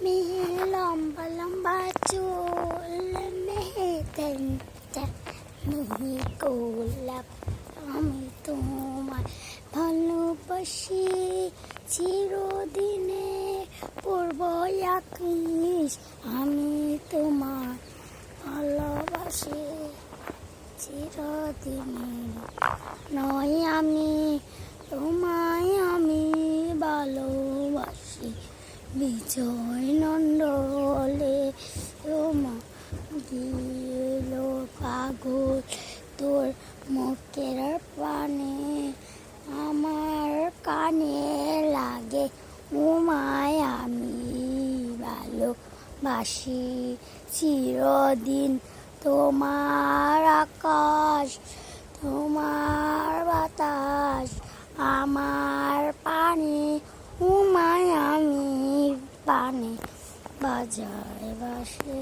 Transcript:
মেহের লম্বা লম্বা চুল, মেহেরটা মিহি গোলাপ, আমি তোমায় ভালোবাসি চিরদিনে। পূর্ব আকাশ, আমি তোমায় ভালোবাসি চিরদিনে। নয় আমি তোমায় আমি ভালোবাসি বিজয় নন্দলে। তোমা গেল পাগল তোর মুখের পানে, আমার কানে লাগে তোমায় আমি ভালোবাসি চিরদিন। তোমার আকাশ, তোমার বাতাস, আমার পানি, তোমায় আমি পানে বাজায় বাসে।